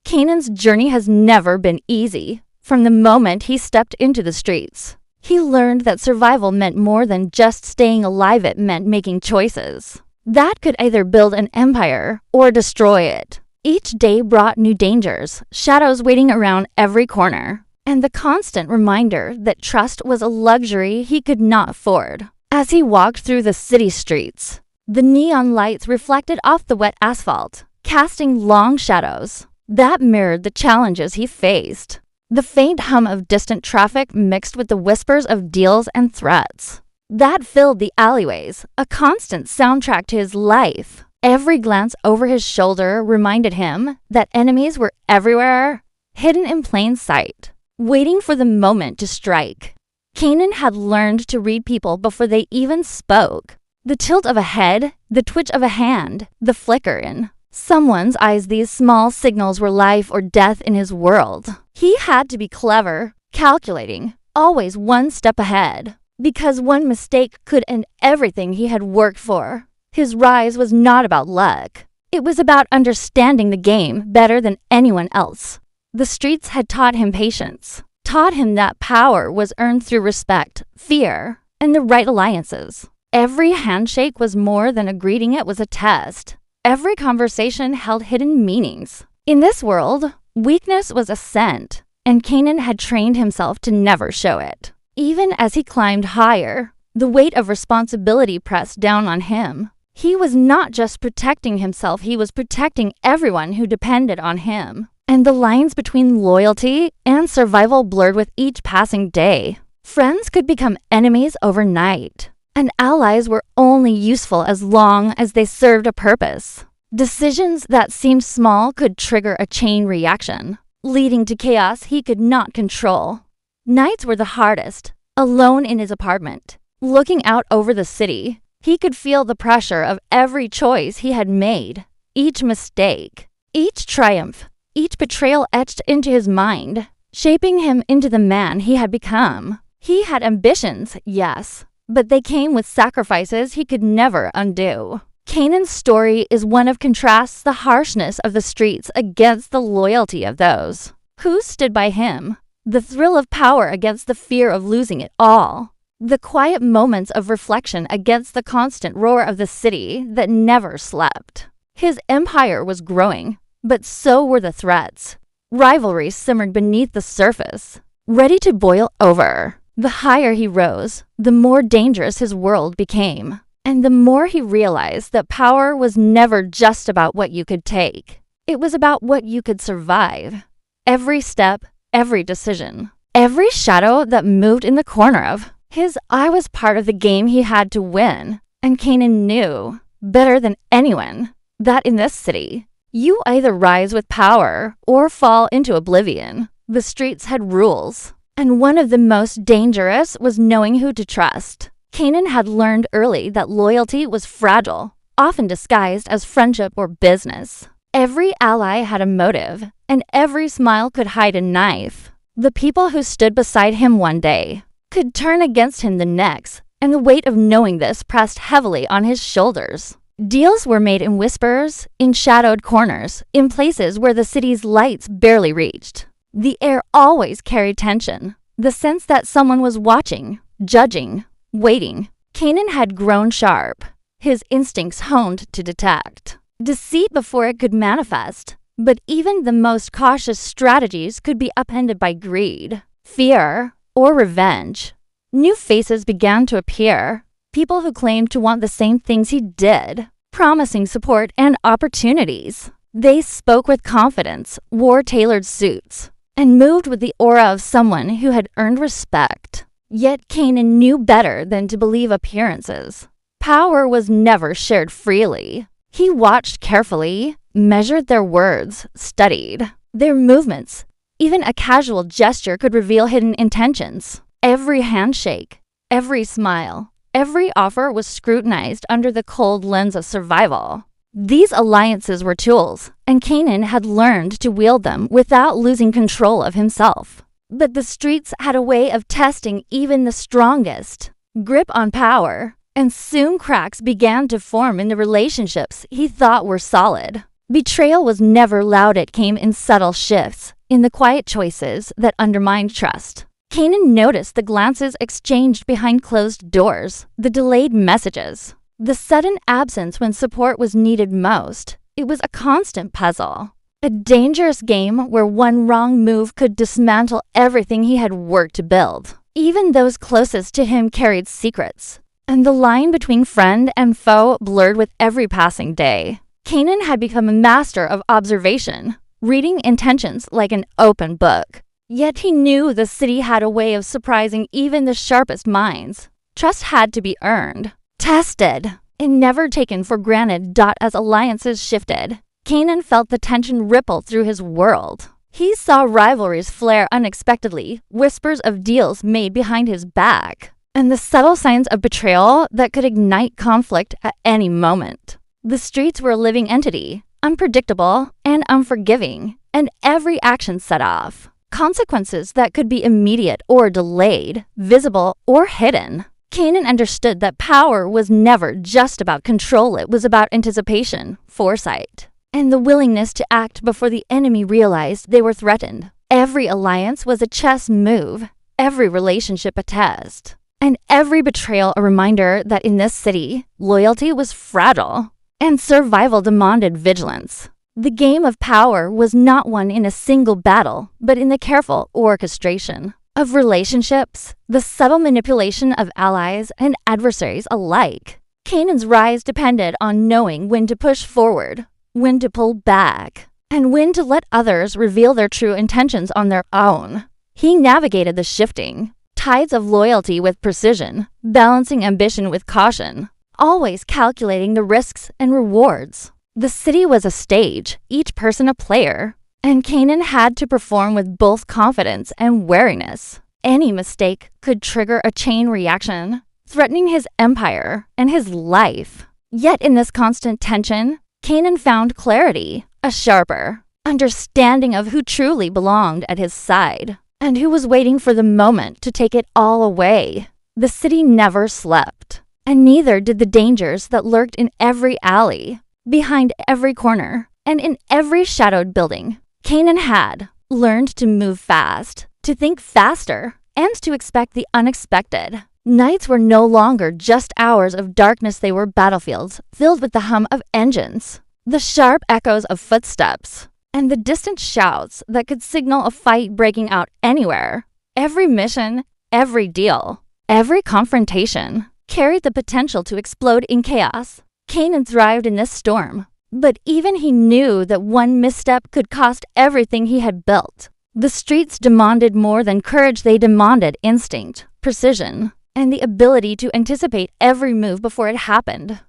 Kanan's journey has never been easy. From the moment he stepped into the streets, he learned that survival meant more than just staying alive. It meant making choices that could either build an empire or destroy it. Each day brought new dangers, shadows waiting around every corner, and the constant reminder that trust was a luxury he could not afford. As he walked through the city streets, the neon lights reflected off the wet asphalt, casting long shadows that mirrored the challenges he faced. The faint hum of distant traffic mixed with the whispers of deals and threats that filled the alleyways, a constant soundtrack to his life. Every glance over his shoulder reminded him that enemies were everywhere, hidden in plain sight, waiting for the moment to strike. Kanan had learned to read people before they even spoke. The tilt of a head, the twitch of a hand, the flicker in someone's eyes, these small signals were life or death in his world. He had to be clever, calculating, always one step ahead, because one mistake could end everything he had worked for. His rise was not about luck. It was about understanding the game better than anyone else. The streets had taught him patience, taught him that power was earned through respect, fear, and the right alliances. Every handshake was more than a greeting, it was a test. Every conversation held hidden meanings. In this world, weakness was a scent, and Kanan had trained himself to never show it. Even as he climbed higher, the weight of responsibility pressed down on him. He was not just protecting himself, he was protecting everyone who depended on him. And the lines between loyalty and survival blurred with each passing day. Friends could become enemies overnight, and allies were only useful as long as they served a purpose. Decisions that seemed small could trigger a chain reaction, leading to chaos he could not control. Nights were the hardest. Alone in his apartment, looking out over the city, he could feel the pressure of every choice he had made. Each mistake, each triumph, each betrayal etched into his mind, shaping him into the man he had become. He had ambitions, yes, but they came with sacrifices he could never undo. Kanan's story is one of contrasts, the harshness of the streets against the loyalty of those who stood by him, the thrill of power against the fear of losing it all, the quiet moments of reflection against the constant roar of the city that never slept. His empire was growing, but so were the threats. Rivalry simmered beneath the surface, ready to boil over. The higher he rose, the more dangerous his world became, and the more he realized that power was never just about what you could take. It was about what you could survive. Every step, every decision, every shadow that moved in the corner of his eye was part of the game he had to win. And Kanan knew, better than anyone, that in this city, you either rise with power or fall into oblivion. The streets had rules, and one of the most dangerous was knowing who to trust. Kanan had learned early that loyalty was fragile, often disguised as friendship or business. Every ally had a motive, and every smile could hide a knife. The people who stood beside him one day could turn against him the next, and the weight of knowing this pressed heavily on his shoulders. Deals were made in whispers, in shadowed corners, in places where the city's lights barely reached. The air always carried tension, the sense that someone was watching, judging, waiting. Kanan had grown sharp, his instincts honed to detect deceit before it could manifest. But even the most cautious strategies could be upended by greed, fear, or revenge. New faces began to appear, people who claimed to want the same things he did, promising support and opportunities. They spoke with confidence, wore tailored suits, and moved with the aura of someone who had earned respect. Yet Kanan knew better than to believe appearances. Power was never shared freely. He watched carefully, measured their words, studied their movements. Even a casual gesture could reveal hidden intentions. Every handshake, every smile, every offer was scrutinized under the cold lens of survival. These alliances were tools, and Kanan had learned to wield them without losing control of himself. But the streets had a way of testing even the strongest. Grip on power, and soon cracks began to form in the relationships he thought were solid. Betrayal was never loud, it came in subtle shifts, in the quiet choices that undermined trust. Kanan noticed the glances exchanged behind closed doors, the delayed messages, the sudden absence when support was needed most. It was a constant puzzle. A dangerous game where one wrong move could dismantle everything he had worked to build. Even those closest to him carried secrets, and the line between friend and foe blurred with every passing day. Kanan had become a master of observation, reading intentions like an open book. Yet he knew the city had a way of surprising even the sharpest minds. Trust had to be earned, tested, and never taken for granted. As alliances shifted, Kanan felt the tension ripple through his world. He saw rivalries flare unexpectedly, whispers of deals made behind his back, and the subtle signs of betrayal that could ignite conflict at any moment. The streets were a living entity, unpredictable and unforgiving, and every action set off consequences that could be immediate or delayed, visible or hidden. Kanan understood that power was never just about control. It was about anticipation, foresight, and the willingness to act before the enemy realized they were threatened. Every alliance was a chess move, every relationship a test, and every betrayal a reminder that in this city, loyalty was fragile, and survival demanded vigilance. The game of power was not won in a single battle, but in the careful orchestration of relationships, the subtle manipulation of allies and adversaries alike. Kanan's rise depended on knowing when to push forward, when to pull back, and when to let others reveal their true intentions on their own. He navigated the shifting tides of loyalty with precision, balancing ambition with caution, always calculating the risks and rewards. The city was a stage, each person a player, and Kanan had to perform with both confidence and wariness. Any mistake could trigger a chain reaction, threatening his empire and his life. Yet in this constant tension, Kanan found clarity, a sharper understanding of who truly belonged at his side, and who was waiting for the moment to take it all away. The city never slept, and neither did the dangers that lurked in every alley, behind every corner, and in every shadowed building. Kanan had learned to move fast, to think faster, and to expect the unexpected. Nights were no longer just hours of darkness, they were battlefields filled with the hum of engines, the sharp echoes of footsteps, and the distant shouts that could signal a fight breaking out anywhere. Every mission, every deal, every confrontation carried the potential to explode in chaos. Kanan thrived in this storm, but even he knew that one misstep could cost everything he had built. The streets demanded more than courage, they demanded instinct, precision, and the ability to anticipate every move before it happened.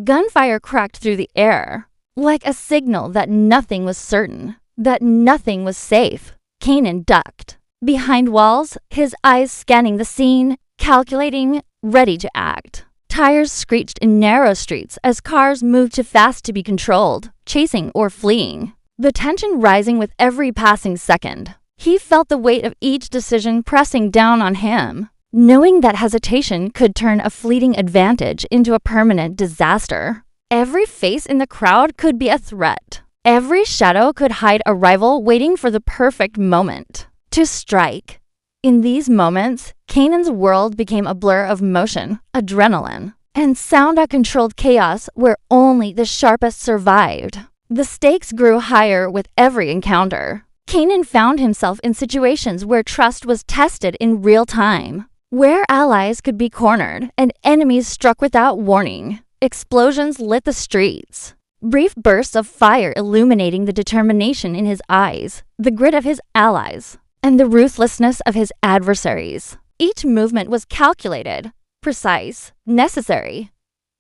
Gunfire cracked through the air, like a signal that nothing was certain, that nothing was safe. Kanan ducked behind walls, his eyes scanning the scene, calculating, ready to act. Tires screeched in narrow streets as cars moved too fast to be controlled, chasing or fleeing, the tension rising with every passing second. He felt the weight of each decision pressing down on him, knowing that hesitation could turn a fleeting advantage into a permanent disaster. Every face in the crowd could be a threat. Every shadow could hide a rival waiting for the perfect moment to strike. In these moments, Kanan's world became a blur of motion, adrenaline, and sound-controlled chaos where only the sharpest survived. The stakes grew higher with every encounter. Kanan found himself in situations where trust was tested in real time, where allies could be cornered and enemies struck without warning. Explosions lit the streets, brief bursts of fire illuminating the determination in his eyes, the grit of his allies, and the ruthlessness of his adversaries. Each movement was calculated, precise, necessary.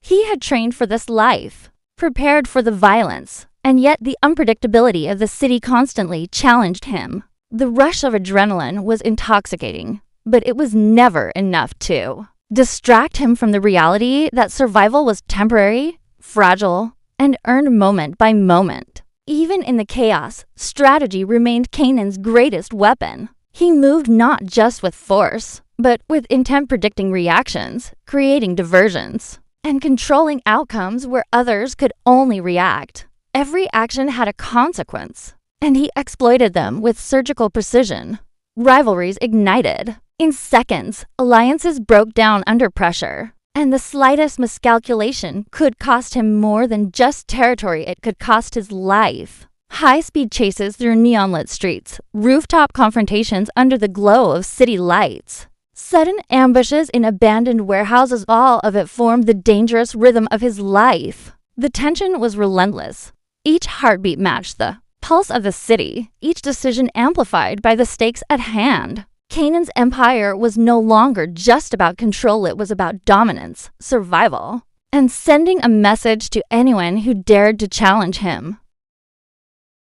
He had trained for this life, prepared for the violence, and yet the unpredictability of the city constantly challenged him. The rush of adrenaline was intoxicating, but it was never enough to distract him from the reality that survival was temporary, fragile, and earned moment by moment. Even in the chaos, strategy remained Kanan's greatest weapon. He moved not just with force, but with intent, predicting reactions, creating diversions, and controlling outcomes where others could only react. Every action had a consequence, and he exploited them with surgical precision. Rivalries ignited. In seconds, alliances broke down under pressure, and the slightest miscalculation could cost him more than just territory, it could cost his life. High-speed chases through neon-lit streets, rooftop confrontations under the glow of city lights. Sudden ambushes in abandoned warehouses, all of it formed the dangerous rhythm of his life. The tension was relentless. Each heartbeat matched the pulse of the city, each decision amplified by the stakes at hand. Kanan's empire was no longer just about control, it was about dominance, survival, and sending a message to anyone who dared to challenge him.